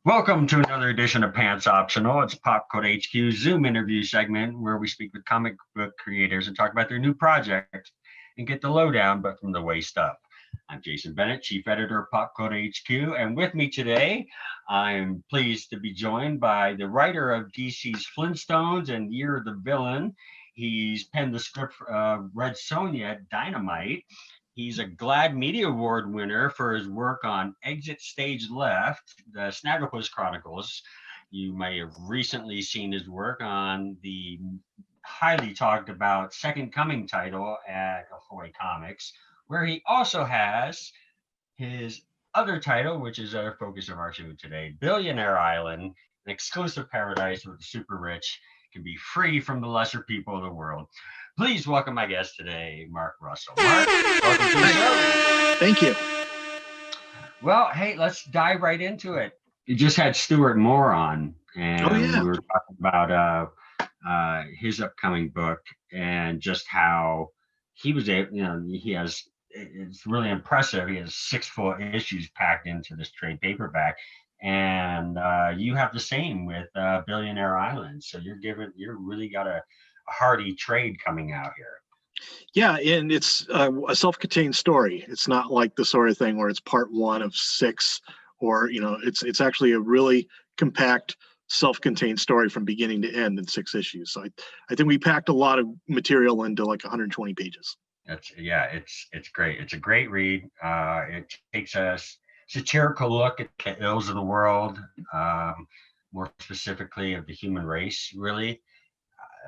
Welcome to another edition of Pants Optional. It's Pop Code HQ's Zoom interview segment where we speak with comic book creators and talk about their new project and get the lowdown, but from the waist up. I'm Jason Bennett, Chief Editor of Pop Code HQ, and with me today, I'm pleased to be joined by the writer of DC's Flintstones and Year of the Villain. He's penned the script for Red Sonja Dynamite. He's a GLAAD Media Award winner for his work on Exit Stage Left, the Snagglepuss Chronicles. You may have recently seen his work on the highly talked about Second Coming title at AHOY Comics, where he also has his other title, which is our focus of our show today, Billionaire Island, an exclusive paradise where the super rich can be free from the lesser people of the world. Please welcome my guest today, Mark Russell. Mark, welcome to the show. Thank you. Well, hey, let's dive right into it. You just had Stuart Moore on, and we were talking about his upcoming book and just how he was able, he has, it's really impressive. He has 6 full issues packed into this trade paperback. And you have the same with Billionaire Island. So you're really got a hearty trade coming out here. Yeah, and it's a self-contained story. It's not like the sort of thing where it's part 1 of 6, or it's actually a really compact, self-contained story from beginning to end in 6 issues. So I think we packed a lot of material into like 120 pages. It's great. It's a great read. It takes a satirical look at the ills of the world, more specifically of the human race, really.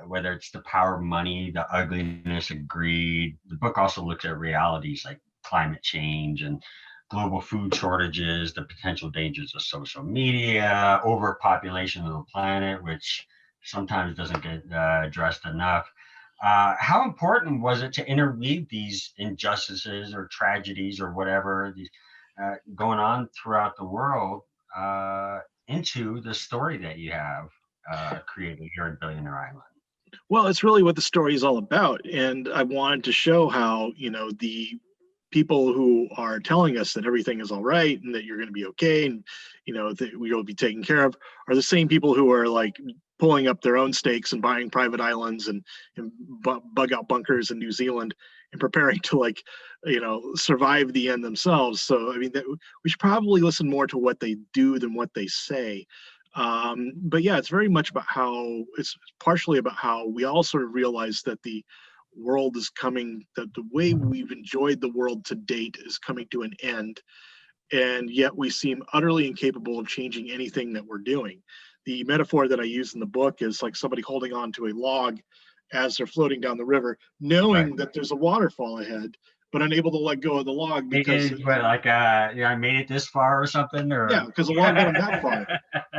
Whether it's the power of money, the ugliness of greed. The book also looks at realities like climate change and global food shortages, the potential dangers of social media, overpopulation of the planet, which sometimes doesn't get addressed enough. How important was it to interweave these injustices or tragedies or whatever going on throughout the world into the story that you have created here at Billionaire Island? Well, it's really what the story is all about. And I wanted to show how, the people who are telling us that everything is all right and that you're going to be okay and, that we'll be taken care of are the same people who are like pulling up their own stakes and buying private islands and bug out bunkers in New Zealand and preparing to survive the end themselves. So, I mean, we should probably listen more to what they do than what they say. But yeah, it's very much about it's partially about how we all sort of realize that the world is coming, that the way we've enjoyed the world to date is coming to an end. And yet we seem utterly incapable of changing anything that we're doing. The metaphor that I use in the book is like somebody holding on to a log as they're floating down the river, knowing that there's a waterfall ahead, but unable to let go of the log because I made it this far or something, or because the log went that far.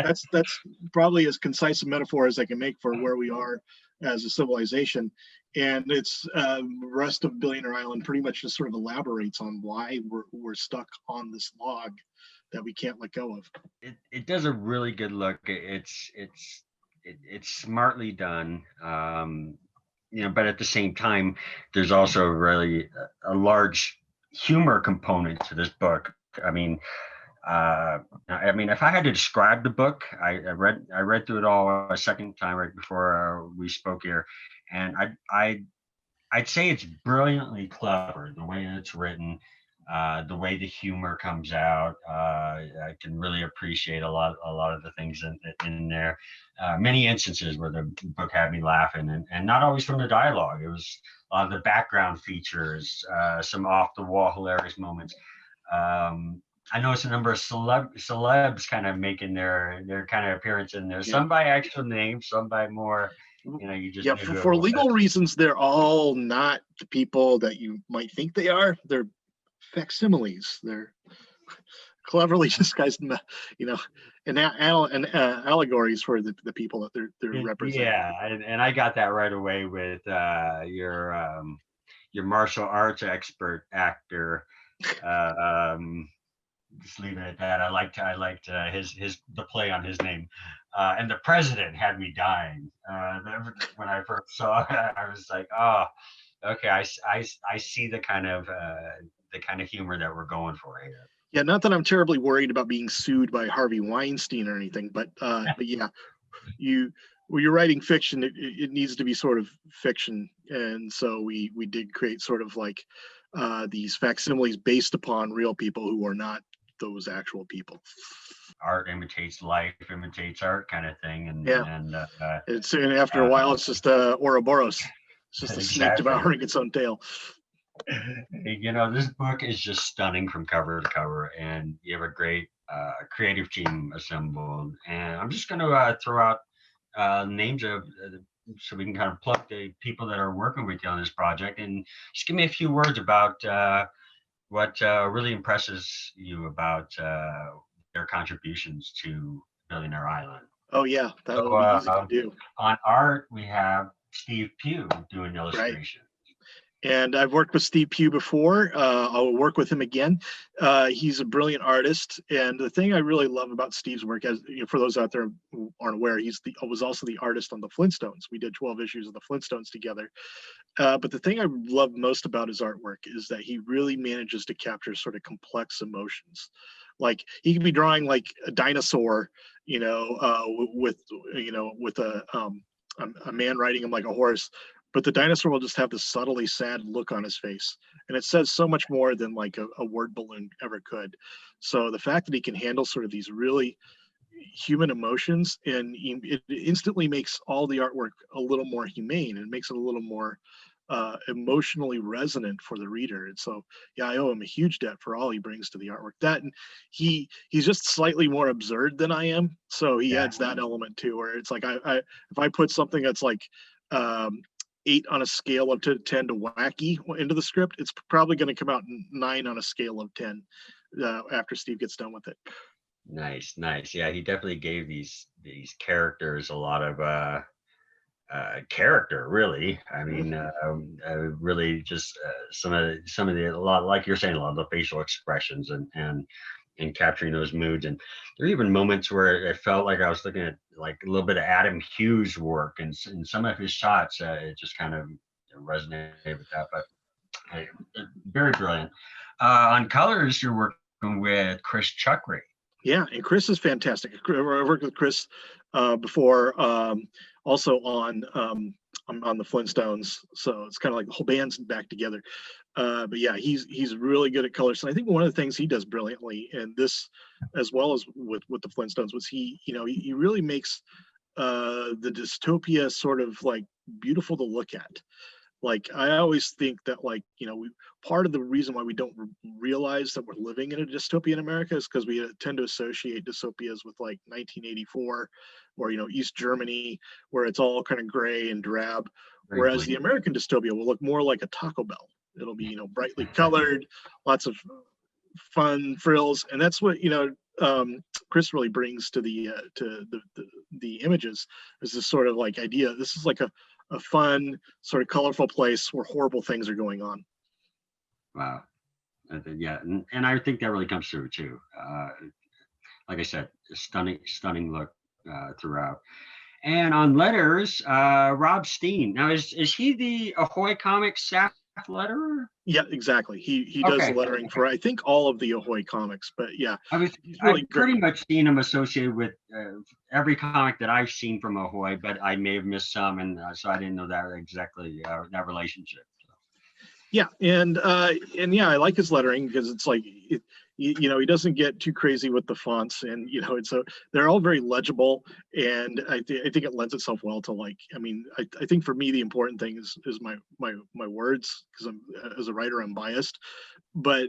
That's probably as concise a metaphor as I can make for where we are as a civilization. And it's the rest of Billionaire Island pretty much just sort of elaborates on why we're stuck on this log that we can't let go of. It does a really good look. It's smartly done. But at the same time, there's also really a large humor component to this book. I mean, if I had to describe the book, I read through it all a second time right before we spoke here, and I'd say it's brilliantly clever the way it's written, the way the humor comes out. I can really appreciate a lot of the things in there. Many instances where the book had me laughing, and not always from the dialogue. It was a lot of the background features, some off the wall hilarious moments. I noticed a number of celebs kind of making their kind of appearance in there. Some by actual name, some by more. You just for legal reasons, they're all not the people that you might think they are. They're facsimiles. They're cleverly disguised, and allegories for the people that they're representing. Yeah, and I got that right away with your martial arts expert actor. Just leave it at that. I liked the play on his name, and the president had me dying. When I first saw it, I was like, oh, okay, I see the kind of humor that we're going for here. Yeah, not that I'm terribly worried about being sued by Harvey Weinstein or anything, but yeah, you when you're writing fiction, it needs to be sort of fiction, and so we did create sort of like these facsimiles based upon real people who are not those actual people. Art imitates life, imitates art, kind of thing, Yeah, and after a uh, while, it's just Ouroboros. It's just a snake exactly. devouring its own tail. This book is just stunning from cover to cover, and you have a great creative team assembled. And I'm just going to throw out names of so we can kind of pluck the people that are working with you on this project, and just give me a few words about what really impresses you about their contributions to Billionaire Island. Oh yeah, that So will be easy to do. on art, we have Steve Pugh doing Right. illustration. And I've worked with Steve Pugh before. I'll work with him again. He's a brilliant artist, and the thing I really love about Steve's work, as for those out there who aren't aware, was also the artist on the Flintstones. We did 12 issues of the Flintstones together. But the thing I love most about his artwork is that he really manages to capture sort of complex emotions. Like he can be drawing like a dinosaur, with a man riding him like a horse, but the dinosaur will just have this subtly sad look on his face, and it says so much more than like a word balloon ever could. So the fact that he can handle sort of these really human emotions, and it instantly makes all the artwork a little more humane and makes it a little more emotionally resonant for the reader. And so yeah, I owe him a huge debt for all he brings to the artwork. That, and he's just slightly more absurd than I am, so he Yeah. adds that element too, where it's like I if I put something that's like 8 on a scale of 10 to wacky into the script, it's probably going to come out 9 on a scale of 10 after Steve gets done with it. Nice, nice. Yeah, he definitely gave these characters a lot of character. Really, I mean, really just some of the a lot like you're saying, a lot of the facial expressions and capturing those moods. And there are even moments where it felt like I was looking at like a little bit of Adam Hughes' work and in some of his shots. It just kind of resonated with that. But very brilliant. On colors, you're working with Chris Chuckry. Yeah, and Chris is fantastic. I worked with Chris before, also on the Flintstones, so it's kind of like the whole band's back together. But yeah, he's really good at colors, and I think one of the things he does brilliantly, and this as well as with the Flintstones, was he really makes the dystopia sort of like beautiful to look at. Like I always think that, like, part of the reason why we don't realize that we're living in a dystopia in America is because we tend to associate dystopias with like 1984 or East Germany, where it's all kind of gray and drab, Very whereas the bleak. American dystopia will look more like a Taco Bell. It'll be brightly colored, lots of fun frills, and that's what Chris really brings to the images, is this sort of like idea. This is like a fun, sort of colorful place where horrible things are going on. Wow. Yeah, and I think that really comes through too. Like I said, stunning look throughout. And on letters, Rob Steen. Now, is he the Ahoy Comics staff letterer? Yeah, exactly. He does the Okay. lettering for, I think, all of the AHOY comics, but yeah, he's really I've great. pretty much seen him associated with every comic that I've seen from Ahoy, but I may have missed some, and so I didn't know that exactly that relationship. Yeah, and yeah, I like his lettering because it's like he doesn't get too crazy with the fonts, and it's they're all very legible, and I think it lends itself well to, like, I think for me the important thing is my words, because I'm, as a writer, I'm biased, but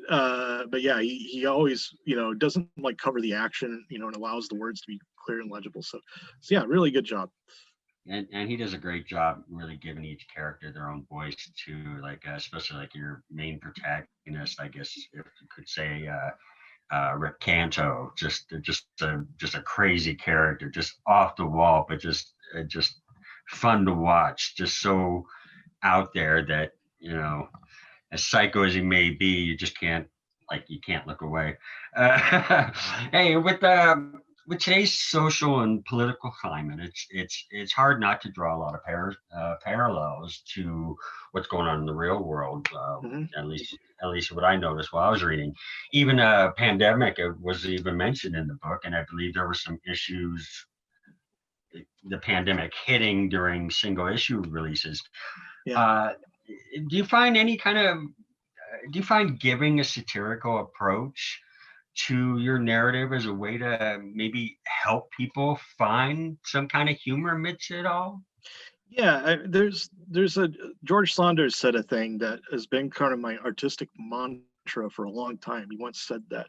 yeah, he always doesn't like cover the action, and allows the words to be clear and legible. So yeah, really good job. And he does a great job really giving each character their own voice too, like especially like your main protagonist, I guess if you could say, Rick Canto, just a crazy character, just off the wall, but just fun to watch, just so out there that as psycho as he may be, you just can't look away. Hey, with today's social and political climate, it's hard not to draw a lot of parallels to what's going on in the real world. Mhm. At least what I noticed while I was reading. Even a pandemic was even mentioned in the book, and I believe there were some issues. The pandemic hitting during single issue releases. Yeah. Uh, do you find any kind of do you find giving a satirical approach to your narrative as a way to maybe help people find some kind of humor amidst it all? Yeah, there's a George Saunders said a thing that has been kind of my artistic mantra for a long time. He once said that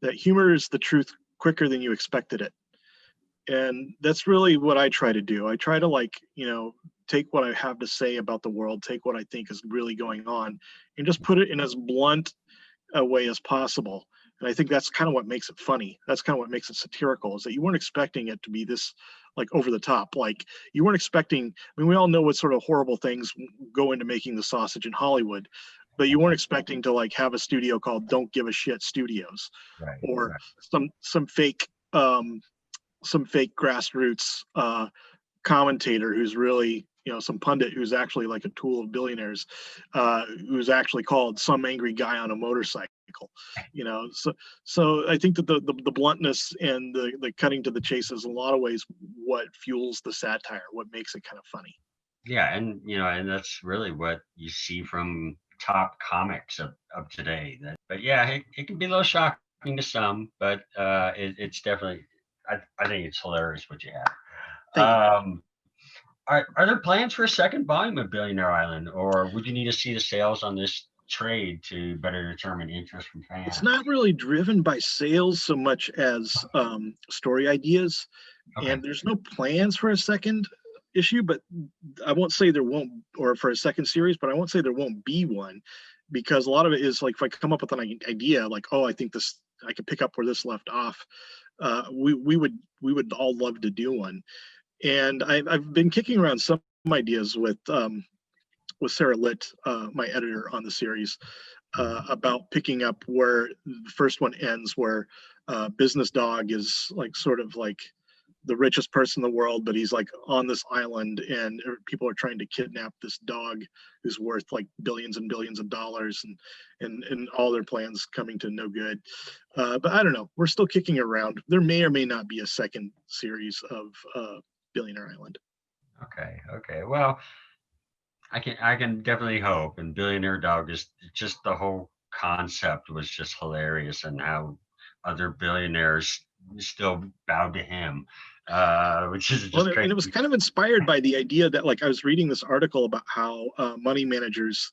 that humor is the truth quicker than you expected it. And that's really what I try to do. I try to, like, take what I have to say about the world, take what I think is really going on, and just put it in as blunt a way as possible. And I think that's kind of what makes it funny. That's kind of what makes it satirical, is that you weren't expecting it to be this, like, over the top. Like, you weren't expecting, I mean, we all know what sort of horrible things go into making the sausage in Hollywood, but you weren't expecting to, like, have a studio called Don't Give a Shit Studios, Right, or right. some fake grassroots commentator who's really, some pundit who's actually like a tool of billionaires, who's actually called some angry guy on a motorcycle. So I think that the bluntness and the cutting to the chase is in a lot of ways what fuels the satire, what makes it kind of funny. Yeah, and and that's really what you see from top comics of today. But yeah, it can be a little shocking to some, but it's definitely I think it's hilarious what you Thank you. have. Are there plans for a second volume of Billionaire Island, or would you need to see the sales on this trade to better determine interest from It's fans? not really driven by sales so much as story ideas, Okay. and there's no plans for a second issue, but I won't say there won't, or for a second series, but I won't say there won't be one, because a lot of it is like, if I come up with an idea, like, oh, I think this, I could pick up where this left off. We would all love to do one, and I've been kicking around some ideas with Sarah Litt, my editor on the series, about picking up where the first one ends, where Business Dog is like sort of like the richest person in the world, but he's like on this island, and people are trying to kidnap this dog who's worth like billions and billions of dollars, and all their plans coming to no good. But I don't know. We're still kicking around. There may or may not be a second series of Billionaire Island. Okay. Okay. Well, I can definitely hope. And Billionaire Dog is just the whole concept was just hilarious, and how other billionaires still bow to him, which is Well, just and crazy. it was kind of inspired by the idea that, like, I was reading this article about how money managers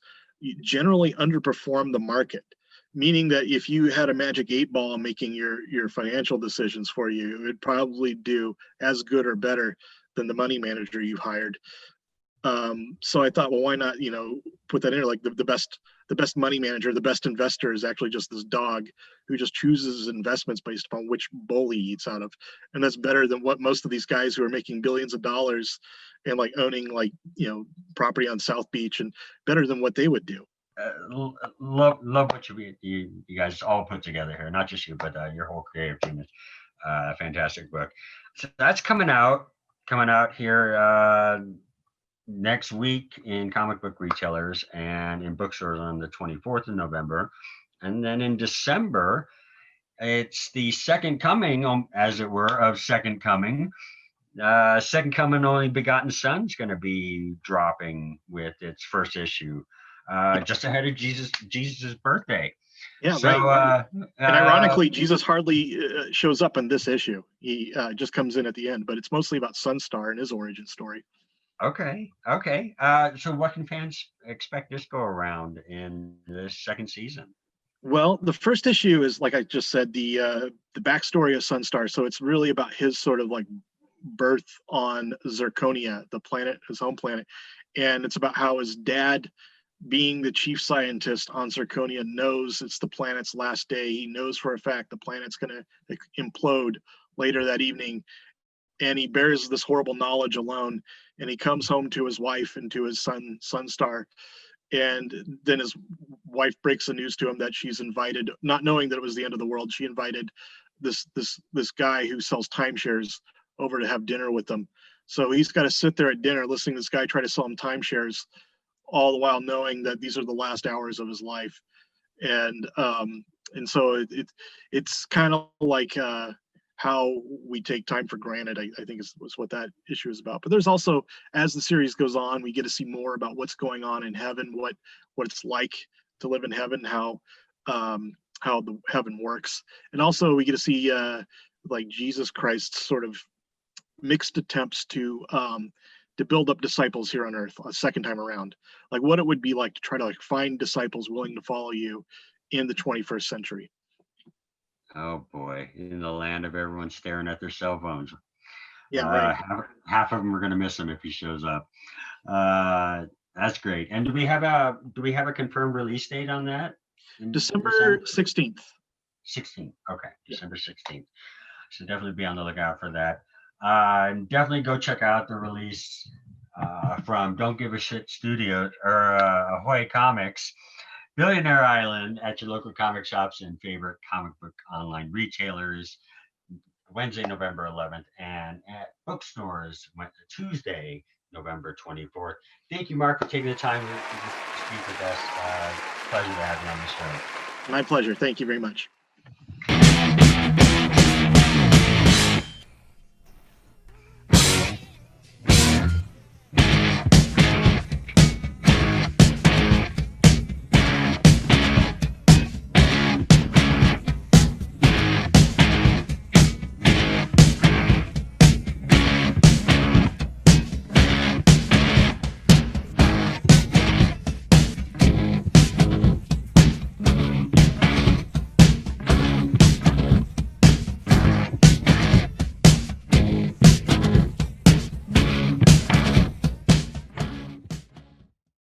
generally underperform the market, meaning that if you had a magic 8 ball making your financial decisions for you, it would probably do as good or better than the money manager you've hired. So I thought, well, why not, put that in there? Like, the best money manager, the best investor is actually just this dog who just chooses his investments based upon which bowl he eats out of. And that's better than what most of these guys who are making billions of dollars and, like, owning, like, property on South Beach, and better than what they would do. Love what you guys all put together here. Not just you, but your whole creative team is fantastic book. So that's coming out here next week in comic book retailers and in bookstores on the 24th of November. And then in December, it's the second coming, as it were, of Second Coming. Second Coming, Only Begotten Son's going to be dropping with its first issue, just ahead of Jesus's birthday. Yeah, So, right. And ironically, Jesus hardly shows up in this issue. He just comes in at the end, but it's mostly about Sunstar and his origin story. okay, okay. So what can fans expect this go around in the second season? Well, the first issue is, like I just said, the backstory of Sunstar. So it's really about his sort of like birth on Zirconia, the planet, his home planet, and it's about how his dad, being the chief scientist on Zirconia, knows it's the planet's last day. He knows for a fact the planet's going to implode later that evening, and he bears this horrible knowledge alone. And he comes home to his wife and to his son, Sunstar, and then his wife breaks the news to him that she's invited, not knowing that it was the end of the world. She invited this guy who sells timeshares over to have dinner with them. So he's got to sit there at dinner listening to this guy try to sell him timeshares, all the while knowing that these are the last hours of his life. And so it's kind of like how we take time for granted, I think is what that issue is about. But there's also, as the series goes on, we get to see more about what's going on in heaven, what it's like to live in heaven, how the heaven works. And also we get to see like Jesus Christ's sort of mixed attempts to build up disciples here on earth a second time around, like what it would be like to try to like find disciples willing to follow you in the 21st century. Oh boy, in the land of everyone staring at their cell phones. Yeah, right. Half of them are going to miss him if he shows up. That's great. And do we have a confirmed release date on that? December 16th. 16th. Okay, Yeah. December 16th. So definitely be on the lookout for that. And definitely go check out the release from Don't Give a Shit Studio or AHOY Comics, Billionaire Island at your local comic shops and favorite comic book online retailers, Wednesday, November 11th, and at bookstores Tuesday, November 24th. Thank you, Mark, for taking the time to speak with us. Pleasure to have you on the show. My pleasure. Thank you very much.